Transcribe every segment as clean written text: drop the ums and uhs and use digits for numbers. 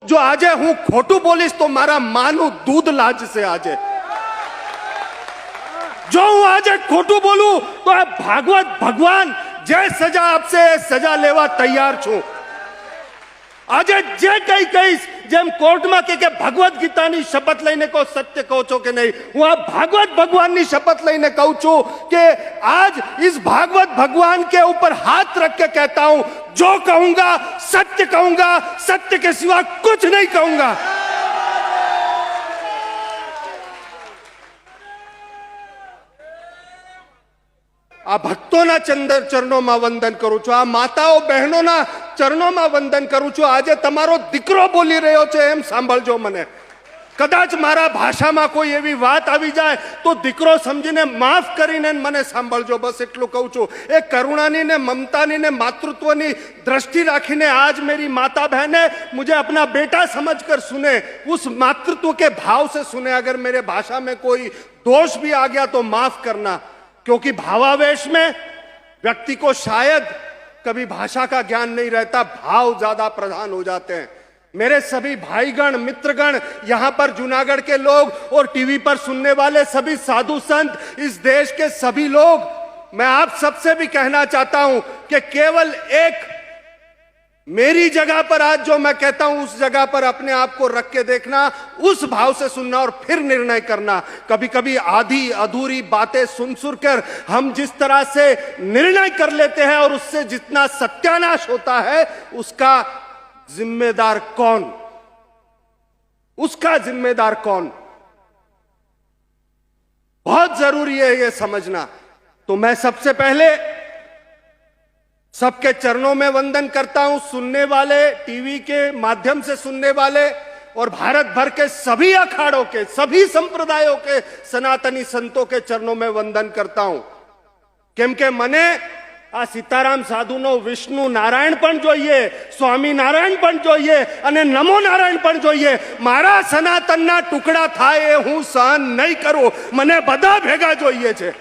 जो આજે હું ખોટું બોલીશ તો મારા માનું દૂધ લાજ से આજે जो હું આજે ખોટું બોલું તો આ ભાગવત ભગવાન જે સજા આપશે એ સજા લેવા તૈયાર છું। આજે જે કઈ કહીશ જેમ કોર્ટમાં કે ભગવત ગીતાની શપથ લઈને કહો સત્ય કહો છો કે નહીં, હું આ ભાગવત ભગવાનની શપથ લઈને કહું છું કે आज इस भागवत भगवान के ऊपर हाथ रख के कहता हूं जो कहूंगा सत्य के सिवा कुछ नहीं कहूंगा। आ भक्तों चरणों में वंदन करूं छुं, आ माताओं बहनों चरणों में वंदन करूं छुं। आज तमारो दीकरो बोली रह्यो छे एम सांभळजो मने। कदाच मारा भाषा में कोई एवी बात आवी जाए तो दीकरो समझीने माफ करीने मने सांभळजो, बस एटलुं कहूं छुं। ए करुणानी ने ममतानी ने मातृत्वनी दृष्टि राखीने आज मेरी माता बहने मुझे अपना बेटा समझकर सुने, उस मातृत्व के भाव से सुने। अगर मेरे भाषा में कोई दोष भी आ गया तो माफ करना, क्योंकि भावावेश में व्यक्ति को शायद कभी भाषा का ज्ञान नहीं रहता, भाव ज्यादा प्रधान हो जाते हैं। मेरे सभी भाईगण मित्रगण, यहां पर जूनागढ़ के लोग और टीवी पर सुनने वाले सभी साधु संत, इस देश के सभी लोग, मैं आप सबसे भी कहना चाहता हूं कि केवल एक मेरी जगह पर आज जो मैं कहता हूं उस जगह पर अपने आप को रख के देखना, उस भाव से सुनना और फिर निर्णय करना। कभी कभी आधी अधूरी बातें सुन कर हम जिस तरह से निर्णय कर लेते हैं और उससे जितना सत्यानाश होता है उसका जिम्मेदार कौन, उसका जिम्मेदार कौन, बहुत जरूरी है यह समझना। तो मैं सबसे पहले सबके चरणों में वंदन करता हूं, सुनने वाले, टीवी के माध्यम से सुनने वाले और भारत भर के सभी अखाड़ों के, सभी संप्रदायों के सनातनी संतों के चरणों में वंदन करता हूं। केम के मने आ सीताराम साधुनो विष्णु नारायण पण जोईए, स्वामी नारायण पण जोईए अने नमो नारायण पण जोईए। मारा सनातनना टुकड़ा थाय ए हूं सहन नहीं करूं, मने बधा भेगा जोईए छे।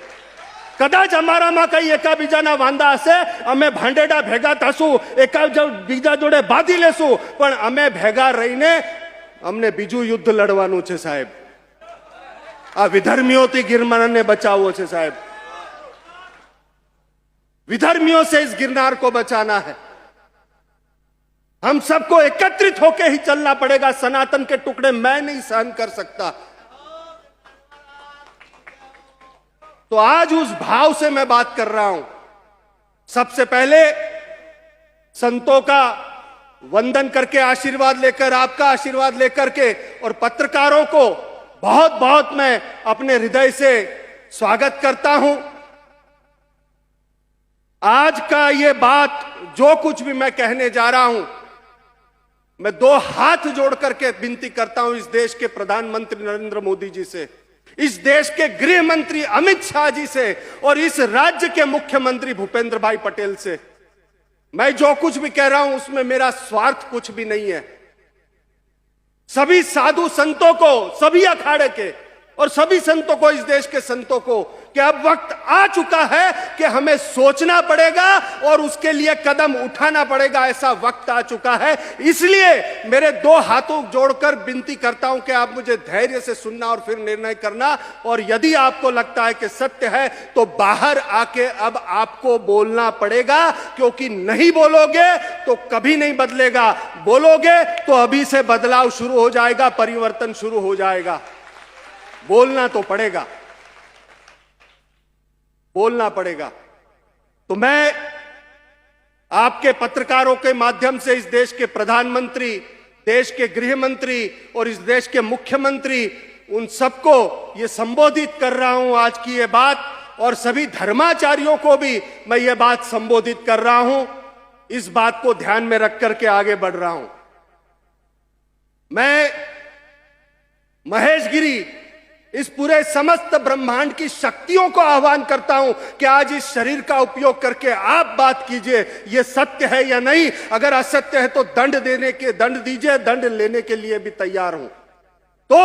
कदाच अमारामां कई एकाबीजाना वांदा हशे, अमे भांडेडा भेगा थशुं, एकाबीजा जोडे बांधी लेशुं, पण अमे भेगा रहीने अमने बीजुं युद्ध लड़वानुं छे साहेब। आ विधर्मीओथी गिरनारने बचाववो छे साहेब, विधर्मियों से इस गिरनार को बचाना है। हम सबको एकत्रित होकर ही चलना पड़ेगा। सनातन के टुकड़े मैं नहीं सहन कर सकता। तो आज उस भाव से मैं बात कर रहा हूं। सबसे पहले संतों का वंदन करके आशीर्वाद लेकर, आपका आशीर्वाद लेकर के, और पत्रकारों को बहुत बहुत मैं अपने हृदय से स्वागत करता हूं। आज का ये बात जो कुछ भी मैं कहने जा रहा हूं, मैं दो हाथ जोड़ करके विनती करता हूं इस देश के प्रधानमंत्री नरेंद्र मोदी जी से, इस देश के गृह मंत्री अमित शाह जी से और इस राज्य के मुख्यमंत्री भूपेंद्र भाई पटेल से। मैं जो कुछ भी कह रहा हूं उसमें मेरा स्वार्थ कुछ भी नहीं है। सभी साधु संतों को, सभी अखाड़े के और सभी संतों को, इस देश के संतों को, कि अब वक्त आ चुका है कि हमें सोचना पड़ेगा और उसके लिए कदम उठाना पड़ेगा। ऐसा वक्त आ चुका है। इसलिए मेरे दो हाथों जोड़कर विनती करता हूं कि आप मुझे धैर्य से सुनना और फिर निर्णय करना। और यदि आपको लगता है कि सत्य है तो बाहर आके अब आपको बोलना पड़ेगा, क्योंकि नहीं बोलोगे तो कभी नहीं बदलेगा, बोलोगे तो अभी से बदलाव शुरू हो जाएगा, परिवर्तन शुरू हो जाएगा। बोलना तो पड़ेगा, बोलना पड़ेगा। तो मैं आपके पत्रकारों के माध्यम से इस देश के प्रधानमंत्री, देश के गृह मंत्री और इस देश के मुख्यमंत्री, उन सबको ये संबोधित कर रहा हूं आज की ये बात, और सभी धर्माचार्यों को भी मैं ये बात संबोधित कर रहा हूं। इस बात को ध्यान में रख करके आगे बढ़ रहा हूं। मैं महेश गिरी, इस पूरे समस्त ब्रह्मांड की शक्तियों को आह्वान करता हूं कि आज इस शरीर का उपयोग करके आप बात कीजिए, ये सत्य है या नहीं। अगर असत्य है तो दंड दीजिए, दंड लेने के लिए भी तैयार हूं। तो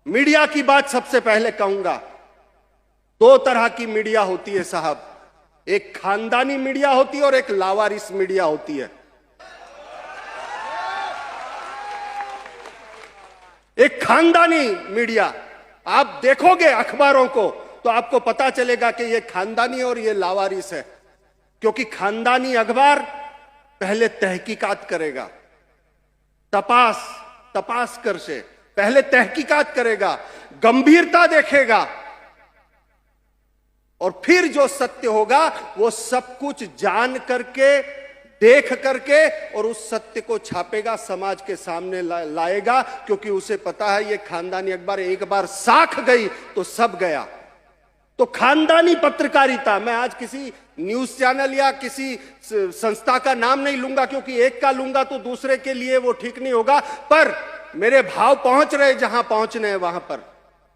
मीडिया की बात सबसे पहले कहूंगा। दो तरह की मीडिया होती है साहब, एक खानदानी मीडिया होती है और एक लावारिस मीडिया होती है। एक खानदानी मीडिया। आप देखोगे अखबारों को तो आपको पता चलेगा कि ये खानदानी और ये लावारिस है, क्योंकि खानदानी अखबार पहले तहकीकात करेगा, तपास कर से पहले तहकीकात करेगा, गंभीरता देखेगा, और फिर जो सत्य होगा वो सब कुछ जान करके, देख करके, और उस सत्य को छापेगा, समाज के सामने लाएगा, क्योंकि उसे पता है ये खानदानी अखबार एक बार साख गई तो सब गया। तो खानदानी पत्रकारिता, मैं आज किसी न्यूज चैनल या किसी संस्था का नाम नहीं लूंगा, क्योंकि एक का लूंगा तो दूसरे के लिए वो ठीक नहीं होगा, पर मेरे भाव पहुंच रहे जहां पहुंचने हैं वहां पर।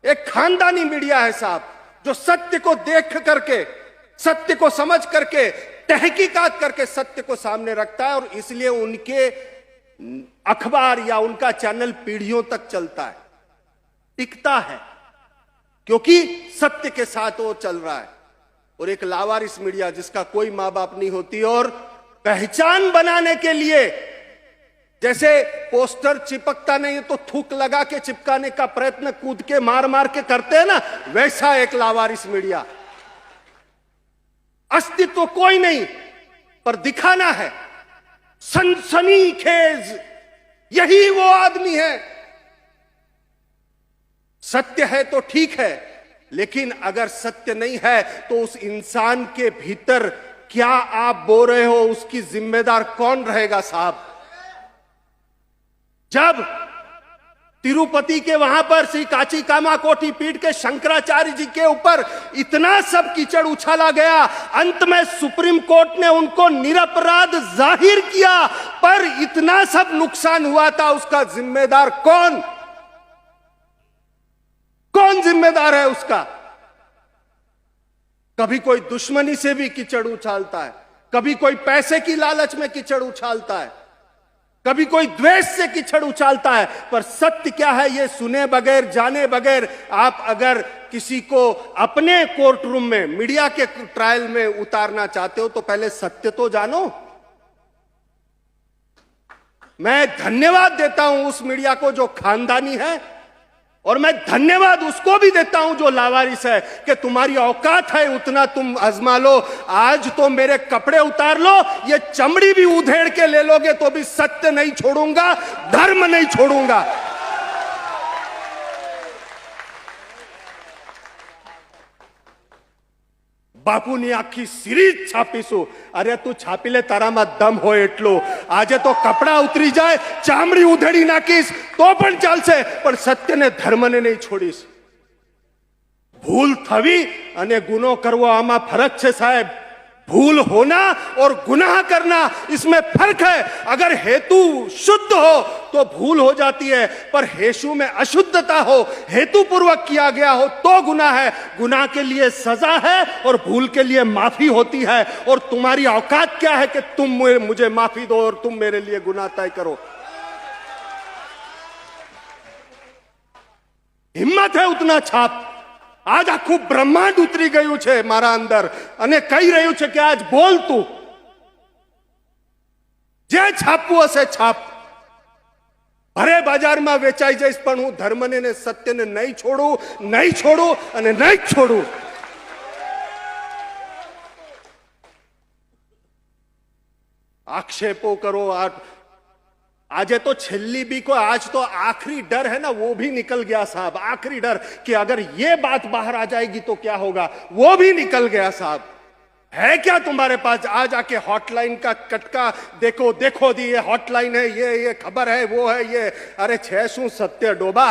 एक खानदानी मीडिया है साहब, जो सत्य को देख करके, सत्य को समझ करके, तहकीकात करके सत्य को सामने रखता है, और इसलिए उनके अखबार या उनका चैनल पीढ़ियों तक चलता है, टिकता है, क्योंकि सत्य के साथ वो चल रहा है। और एक लावारिस मीडिया जिसका कोई मां बाप नहीं होती, और पहचान बनाने के लिए जैसे पोस्टर चिपकता नहीं है तो थूक लगा के चिपकाने का प्रयत्न कूद के मार मार के करते हैं ना, वैसा एक लावारिस मीडिया। अस्तित्व कोई नहीं, पर दिखाना है, सनसनीखेज, यही वो आदमी है। सत्य है तो ठीक है, लेकिन अगर सत्य नहीं है तो उस इंसान के भीतर क्या आप बो रहे हो, उसकी जिम्मेदार कौन रहेगा साहब? जब तिरुपति के वहां पर श्री काची कामाकोटी पीठ के शंकराचार्य जी के ऊपर इतना सब कीचड़ उछाला गया, अंत में सुप्रीम कोर्ट ने उनको निरपराध जाहिर किया, पर इतना सब नुकसान हुआ था, उसका जिम्मेदार कौन जिम्मेदार है उसका? कभी कोई दुश्मनी से भी कीचड़ उछालता है, कभी कोई पैसे की लालच में कीचड़ उछालता है, कभी कोई द्वेष से कीचड़ उछालता है, पर सत्य क्या है ये सुने बगैर, जाने बगैर आप अगर किसी को अपने कोर्ट रूम में, मीडिया के ट्रायल में उतारना चाहते हो तो पहले सत्य तो जानो। मैं धन्यवाद देता हूं उस मीडिया को जो खानदानी है, और मैं धन्यवाद उसको भी देता हूं जो लावारिस है, कि तुम्हारी औकात है उतना तुम आजमा लो। आज तो मेरे कपड़े उतार लो, ये चमड़ी भी उधेड़ के ले लोगे तो भी सत्य नहीं छोड़ूंगा, धर्म नहीं छोड़ूंगा। બાપુની આખી સિરીઝ છાપીશું. અરે તું છાપી લે, તારામાં દમ હોય એટલું. આજે તો કપડા ઉતરી જાય, ચામડી ઉધેડી નાખીશ તો પણ ચાલશે, પણ સત્યને ધર્મને નહીં છોડીશ. ભૂલ થવી અને ગુનો કરવો આમાં ફરક છે સાહેબ. भूल होना और गुनाह करना, इसमें फर्क है. अगर हेतु शुद्ध हो तो भूल हो जाती है, पर हेतु में अशुद्धता हो, हेतु पूर्वक किया गया हो तो गुनाह है. गुनाह के लिए सजा है और भूल के लिए माफी होती है. और तुम्हारी औकात क्या है कि तुम मुझे माफी दो और तुम मेरे लिए गुनाह तय करो? हिम्मत है उतना छाप. आज आखू ब्रह्मांड उतरी गયું છે મારા અંદર અને કહી રહ્યું છે કે આજ બોલ તું, જે છાપવું હશે છાપ. ભરે બજારમાં વેચાઈ જઈશ, પણ હું ધર્મને ને સત્યને નહીં છોડું, નહીં છોડું અને નહીં છોડું. आक्षेपों करो. आज तो छेल्ली भी को, आज तो आखिरी डर है ना, वो भी निकल गया साहब. आखिरी डर कि अगर ये बात बाहर आ जाएगी तो क्या होगा, वो भी निकल गया साहब. है क्या तुम्हारे पास? आज आके हॉटलाइन का कटका देखो, देखो दी ये हॉटलाइन है, ये खबर है, वो है ये. अरे छे शू सत्य डोबा,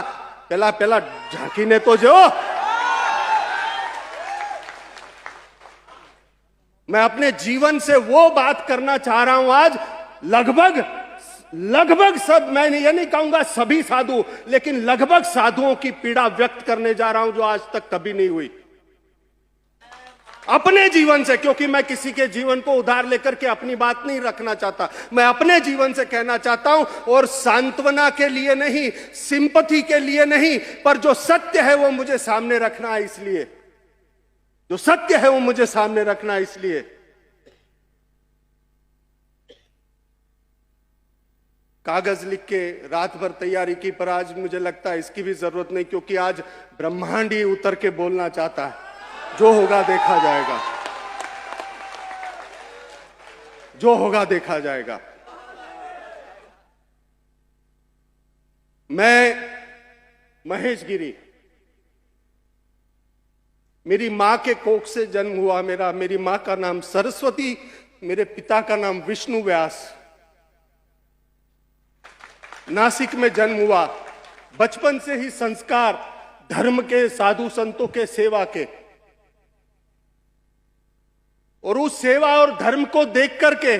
पेला पेला झांकीने तो जो. मैं अपने जीवन से वो बात करना चाह रहा हूं आज. लगभग सब, मैं ये नहीं कहूंगा सभी साधु, लेकिन लगभग साधुओं की पीड़ा व्यक्त करने जा रहा हूं जो आज तक कभी नहीं हुई अपने जीवन से. क्योंकि मैं किसी के जीवन को उधार लेकर के अपनी बात नहीं रखना चाहता. मैं अपने जीवन से कहना चाहता हूं, और सांत्वना के लिए नहीं, सिंपथी के लिए नहीं, पर जो सत्य है वो मुझे सामने रखना है. इसलिए जो सत्य है वो मुझे सामने रखना है. इसलिए कागज लिख के रात भर तैयारी की, पर आज मुझे लगता है इसकी भी जरूरत नहीं, क्योंकि आज ब्रह्मांड ही उतर के बोलना चाहता है। जो होगा देखा जाएगा, जो होगा देखा जाएगा। मैं महेश गिरी, मेरी मां के कोख से जन्म हुआ मेरी मां का नाम सरस्वती, मेरे पिता का नाम विष्णु व्यास। नासिक में जन्म हुआ। बचपन से ही संस्कार धर्म के, साधु संतों के, सेवा के, और उस सेवा और धर्म को देख करके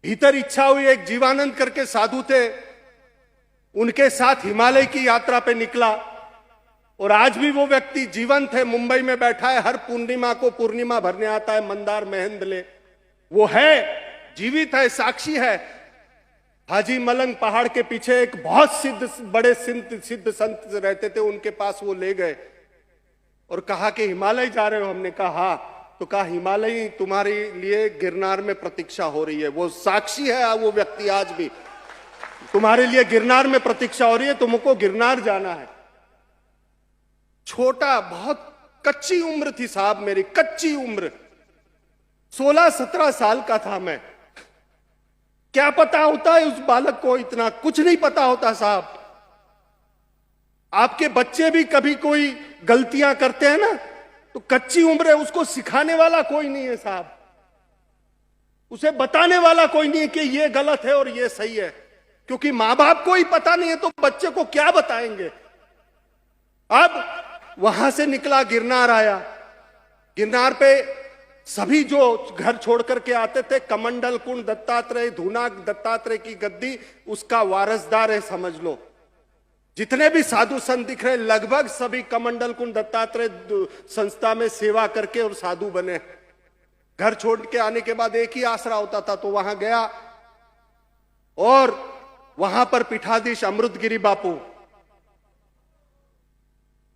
भीतर इच्छा हुई। एक जीवानंद करके साधु थे, उनके साथ हिमालय की यात्रा पे निकला, और आज भी वो व्यक्ति जीवंत है, मुंबई में बैठा है, हर पूर्णिमा को पूर्णिमा भरने आता है, मंदार महेंद्रले। वो है, जीवित है, साक्षी है। हाजी मलंग पहाड़ के पीछे एक बहुत बड़े सिद्ध संत रहते थे, उनके पास वो ले गए और कहा कि हिमालय जा रहे हो? हमने कहा हाँ। तो कहा हिमालय तुम्हारे लिए गिरनार में प्रतीक्षा हो रही है। वो साक्षी है, वो व्यक्ति आज भी, तुम्हारे लिए गिरनार में प्रतीक्षा हो रही है, तुमको गिरनार जाना है। छोटा, बहुत कच्ची उम्र थी साहब, मेरी कच्ची उम्र, 16-17 साल का था मैं। क्या पता होता है उस बालक को, इतना कुछ नहीं पता होता साहब। आपके बच्चे भी कभी कोई गलतियां करते हैं ना, तो कच्ची उम्र है, उसको सिखाने वाला कोई नहीं है साहब, उसे बताने वाला कोई नहीं है कि ये गलत है और ये सही है, क्योंकि मां बाप को ही पता नहीं है तो बच्चे को क्या बताएंगे। अब वहां से निकला, गिरनार आया। गिरनार पे सभी जो घर छोड़ करके आते थे, कमंडल कुंड दत्तात्रेय, धूनाक दत्तात्रेय की गद्दी, उसका वारसदार है समझ लो। जितने भी साधु संत दिख रहे, लगभग सभी कमंडल कुंड दत्तात्रेय संस्था में सेवा करके और साधु बने। घर छोड़ के आने के बाद एक ही आसरा होता था, तो वहां गया, और वहां पर पीठाधीश अमृतगिरी बापू,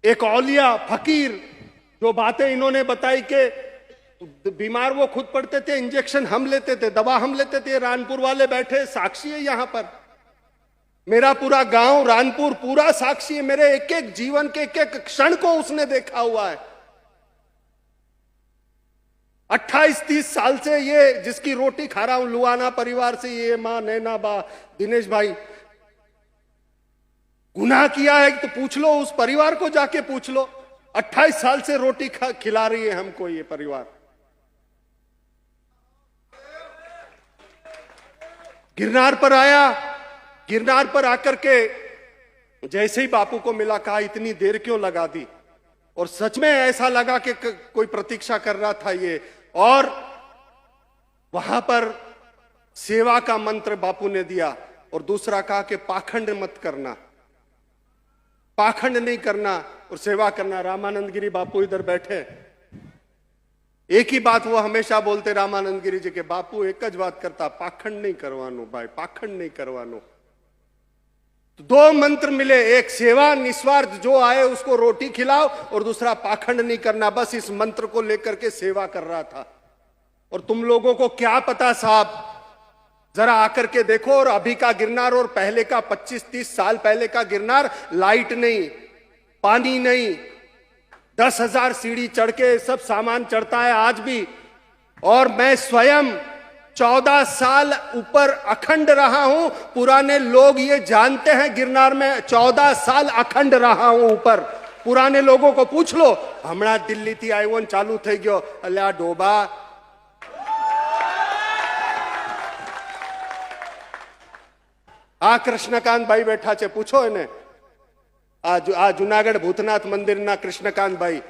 एक औलिया फकीर, जो बातें इन्होंने बताई कि बीमार वो खुद पड़ते थे, इंजेक्शन हम लेते थे, दवा हम लेते थे। रानपुर वाले बैठे, साक्षी है यहां पर, मेरा पूरा गांव रानपुर पूरा साक्षी है, मेरे एक एक जीवन के एक एक क्षण को उसने देखा हुआ है। 28-30 साल से ये जिसकी रोटी खा रहा हूं, लुआना परिवार से, ये मां नैना बा, दिनेश भाई, गुनाह किया है तो पूछ लो, उस परिवार को जाके पूछ लो। 28 साल से रोटी खिला रही है हमको ये परिवार। गिरनार पर आया, गिरनार पर आकर के जैसे ही बापू को मिला, कहा इतनी देर क्यों लगा दी, और सच में ऐसा लगा कि कोई प्रतीक्षा कर रहा था ये। और वहां पर सेवा का मंत्र बापू ने दिया, और दूसरा कहा कि पाखंड मत करना, पाखंड नहीं करना और सेवा करना। रामानंद गिरी बापू इधर बैठे, एक ही बात वो हमेशा बोलते, रामानंद गिरी जी के बापू एक ज बात करता, पाखंड नहीं करवानो भाई, पाखंड नहीं करवानो। तो 2 मंत्र मिले, एक सेवा निस्वार्थ, जो आए उसको रोटी खिलाओ, और दूसरा पाखंड नहीं करना। बस इस मंत्र को लेकर के सेवा कर रहा था। और तुम लोगों को क्या पता साहब, जरा आकर के देखो, और अभी का गिरनार और पहले का 25-30 साल पहले का गिरनार, लाइट नहीं, पानी नहीं, 10,000 सीढ़ी चढ़ के सब सामान चढ़ता है आज भी। और मैं स्वयं 14 साल ऊपर अखंड रहा हूं, पुराने लोग ये जानते हैं, गिरनार में 14 साल अखंड रहा हूं ऊपर। पुराने लोगों को पूछ लो, हमणा दिल्ली थी आईवो चालू થઈ ગયો, અલ્યા ડોબા। आ कृष्णकांत भाई बैठा छे, पूछो इन्हें, आ जूनागढ़ भूतनाथ मंदिर ना कृष्णकांत भाई,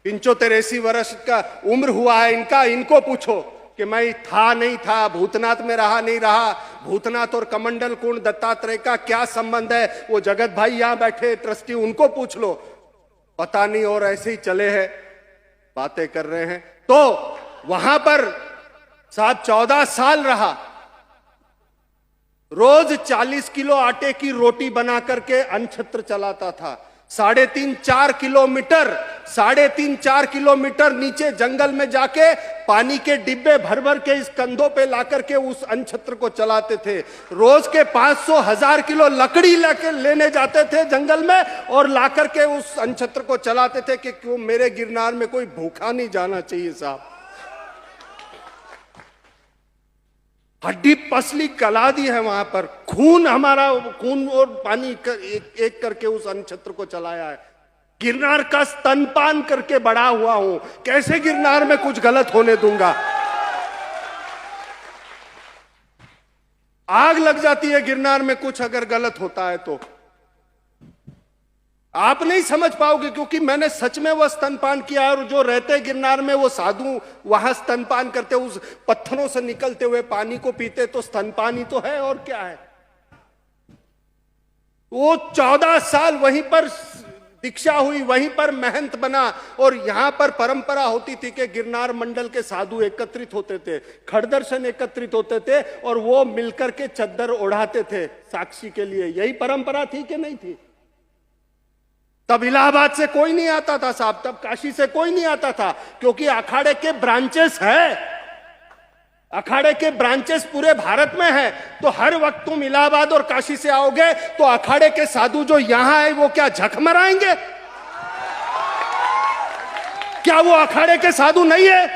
75-80 वर्ष का उम्र हुआ है इनका, इनको पूछो कि मैं था नहीं था, भूतनाथ में रहा नहीं रहा, भूतनाथ और कमंडल कुंड दत्तात्रेय का क्या संबंध है। वो जगत भाई यहां बैठे ट्रस्टी, उनको पूछ लो, पता नहीं, और ऐसे ही चले हैं, बातें कर रहे हैं। तो वहां पर साहब 14 साल रहा, रोज 40 किलो आटे की रोटी बना करके अनछत्र चलाता था। 3.5-4 किलोमीटर 3.5-4 किलोमीटर नीचे जंगल में जाके पानी के डिब्बे भर भर के इस कंधों पे लाकर के उस अनछत्र को चलाते थे। रोज के 500-1000 किलो लकड़ी लेने जाते थे जंगल में और लाकर के उस अनछत्र को चलाते थे कि क्यों मेरे गिरनार में कोई भूखा नहीं जाना चाहिए साहब। हड्डी पसली गला दी है वहां पर, हमारा खून और पानी एक करके उस अनछत्र को चलाया है। गिरनार का स्तनपान करके बड़ा हुआ हूं, कैसे गिरनार में कुछ गलत होने दूंगा। आग लग जाती है गिरनार में कुछ अगर गलत होता है तो आप नहीं समझ पाओगे, क्योंकि मैंने सच में वह स्तनपान किया और जो रहते गिरनार में वो साधु वहां स्तनपान करते, उस पत्थरों से निकलते हुए पानी को पीते, तो स्तनपान ही तो है और क्या है। वो 14 साल वहीं पर दीक्षा हुई, वहीं पर महंत बना और यहां पर परंपरा होती थी कि गिरनार मंडल के साधु एकत्रित होते थे, खड़दर्शन एकत्रित होते थे और वो मिलकर के चद्दर ओढ़ाते थे साक्षी के लिए। यही परंपरा थी कि नहीं थी? तब इलाहाबाद से कोई नहीं आता था साहब, तब काशी से कोई नहीं आता था, क्योंकि अखाड़े के ब्रांचेस है, अखाड़े के ब्रांचेस पूरे भारत में है। तो हर वक्त तुम इलाहाबाद और काशी से आओगे तो अखाड़े के साधु जो यहां आए वो क्या झक मराएंगे? क्या वो अखाड़े के साधु नहीं है?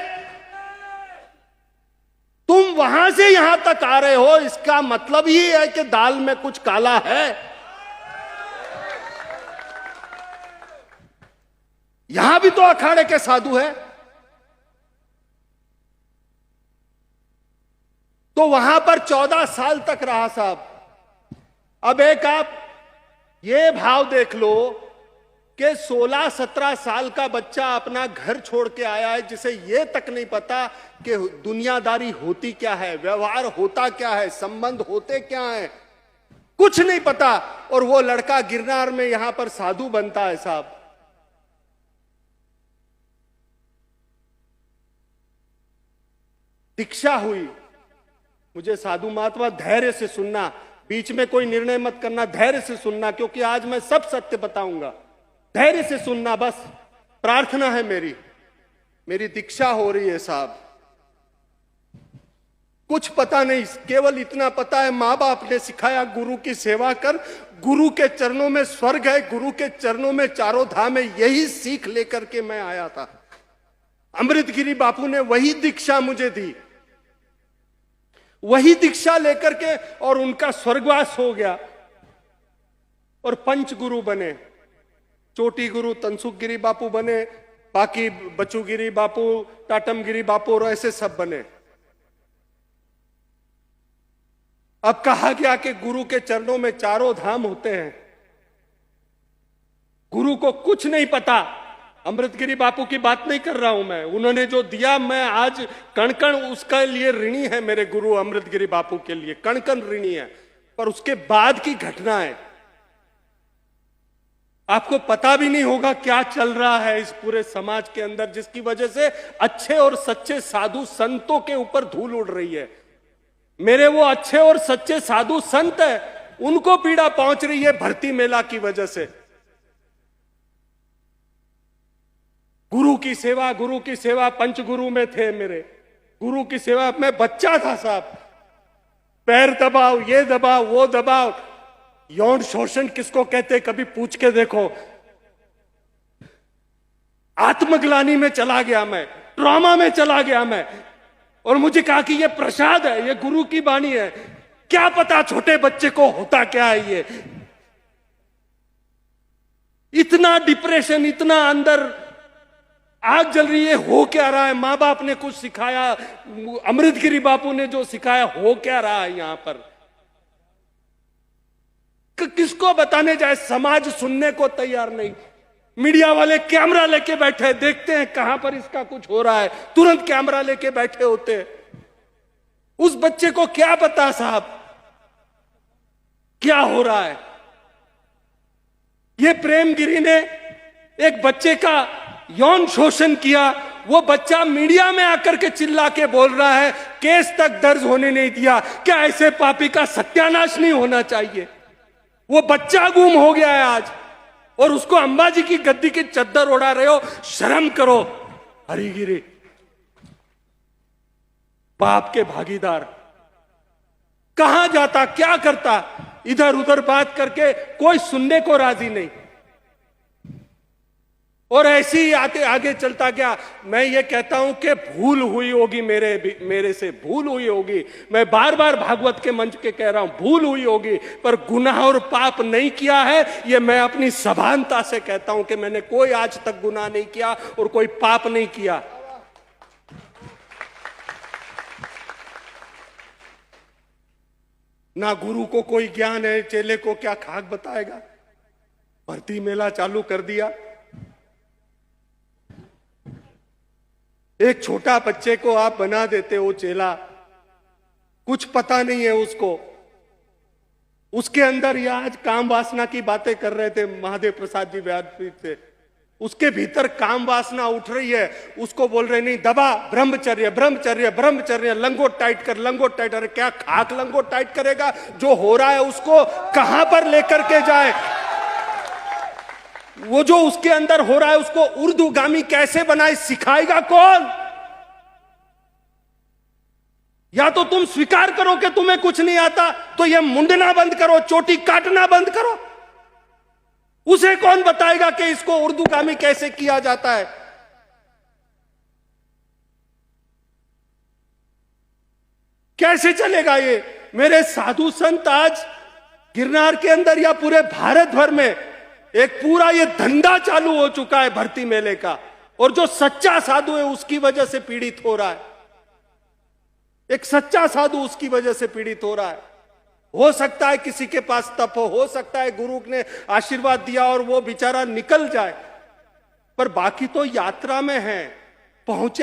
तुम वहां से यहां तक आ रहे हो, इसका मतलब ही है कि दाल में कुछ काला है। यहां भी तो अखाड़े के साधु है, तो वहां पर 14 साल तक रहा साहब। अब एक आप ये भाव देख लो कि 16-17 साल का बच्चा अपना घर छोड़ के आया है, जिसे ये तक नहीं पता कि दुनियादारी होती क्या है, व्यवहार होता क्या है, संबंध होते क्या है, कुछ नहीं पता। और वो लड़का गिरनार में यहां पर साधु बनता है साहब। दीक्षा हुई, मुझे साधु महात्मा धैर्य से सुनना, बीच में कोई निर्णय मत करना, धैर्य से सुनना, क्योंकि आज मैं सब सत्य बताऊंगा। धैर्य से सुनना, बस प्रार्थना है मेरी दीक्षा हो रही है साहब। कुछ पता नहीं, केवल इतना पता है मां बाप ने सिखाया गुरु की सेवा कर, गुरु के चरणों में स्वर्ग है, गुरु के चरणों में चारों धाम है। यही सीख लेकर के मैं आया था। अमृतगिरी बापू ने वही दीक्षा मुझे दी, वही दीक्षा लेकर के, और उनका स्वर्गवास हो गया और पंच गुरु बने। चोटी गुरु तनसुखगिरी बापू बने, बाकी बचूगिरी बापू, टाटमगिरी बापू और ऐसे सब बने। अब कहा गया कि गुरु के चरणों में चारों धाम होते हैं। गुरु को कुछ नहीं पता। अमृतगिरी बापू की बात नहीं कर रहा हूं मैं, उन्होंने जो दिया मैं आज कण कण उसके लिए ऋणी है, मेरे गुरु अमृतगिरी बापू के लिए कण कण ऋणी है। पर उसके बाद की घटना है, आपको पता भी नहीं होगा क्या चल रहा है इस पूरे समाज के अंदर, जिसकी वजह से अच्छे और सच्चे साधु संतों के ऊपर धूल उड़ रही है। मेरे वो अच्छे और सच्चे साधु संत है, उनको पीड़ा पहुंच रही है भर्ती मेला की वजह से। गुरु की सेवा पंचगुरु में थे मेरे। गुरु की सेवा, मैं बच्चा था साहब, पैर दबाओ, ये दबाओ, वो दबाओ। यौन शोषण किसको कहते कभी पूछ के देखो। आत्मग्लानि में चला गया मैं, ट्रॉमा में चला गया मैं, और मुझे कहा कि ये प्रसाद है, ये गुरु की वाणी है। क्या पता छोटे बच्चे को होता क्या है ये। इतना डिप्रेशन, इतना अंदर आग जल रही है, हो क्या रहा है। मां बाप ने कुछ सिखाया, अमृतगिरी बापू ने जो सिखाया, हो क्या रहा है यहां पर। किसको बताने जाए, समाज सुनने को तैयार नहीं। मीडिया वाले कैमरा लेके बैठे, देखते हैं कहां पर इसका कुछ हो रहा है, तुरंत कैमरा लेके बैठे होते। उस बच्चे को क्या पता साहब क्या हो रहा है। ये प्रेमगिरी ने एक बच्चे का यौन शोषण किया, वो बच्चा मीडिया में आकर के चिल्ला के बोल रहा है केस तक दर्ज होने नहीं दिया। क्या ऐसे पापी का सत्यानाश नहीं होना चाहिए। वो बच्चा गुम हो गया है आज, और उसको अंबाजी की गद्दी की चद्दर उड़ा रहे हो। शर्म करो। हरिगिरी पाप के भागीदार। कहां जाता, क्या करता, इधर उधर बात करके कोई सुनने को राजी नहीं, और ऐसे ही आते आगे चलता गया। मैं ये कहता हूं कि भूल हुई होगी, मेरे से भूल हुई होगी। मैं बार बार भागवत के मंच के कह रहा हूं, भूल हुई होगी, पर गुनाह और पाप नहीं किया है। ये मैं अपनी सभानता से कहता हूं कि मैंने कोई आज तक गुनाह नहीं किया और कोई पाप नहीं किया। ना गुरु को कोई ज्ञान है, चेले को क्या खाक बताएगा। भर्ती मेला चालू कर दिया। एक छोटा बच्चे को आप बना देते हो चेला, कुछ पता नहीं है उसको। उसके अंदर ये आज काम वासना की बातें कर रहे थे महादेव प्रसाद जी व्यासपीठ से, उसके भीतर काम वासना उठ रही है। उसको बोल रहे नहीं दबा, ब्रह्मचर्य ब्रह्मचर्य ब्रह्मचर्य, लंगोट टाइट कर, लंगोट टाइट। अरे क्या खाक लंगोट टाइट करेगा? जो हो रहा है उसको कहां पर लेकर के जाए? वो जो उसके अंदर हो रहा है उसको उर्दूगामी कैसे बनाए, सिखाएगा कौन? या तो तुम स्वीकार करो कि तुम्हें कुछ नहीं आता, तो ये मुंडना बंद करो, चोटी काटना बंद करो। उसे कौन बताएगा कि इसको उर्दूगामी कैसे किया जाता है? कैसे चलेगा ये? मेरे साधु संत आज गिरनार के अंदर या पूरे भारत भर में एक पूरा ये धंधा चालू हो चुका है भर्ती मेले का, और जो सच्चा साधु है उसकी वजह से पीड़ित हो रहा है। एक सच्चा साधु उसकी वजह से पीड़ित हो रहा है। हो सकता है किसी के पास तप हो सकता है गुरु ने आशीर्वाद दिया और वो बेचारा निकल जाए, पर बाकी तो यात्रा में है, पहुंचे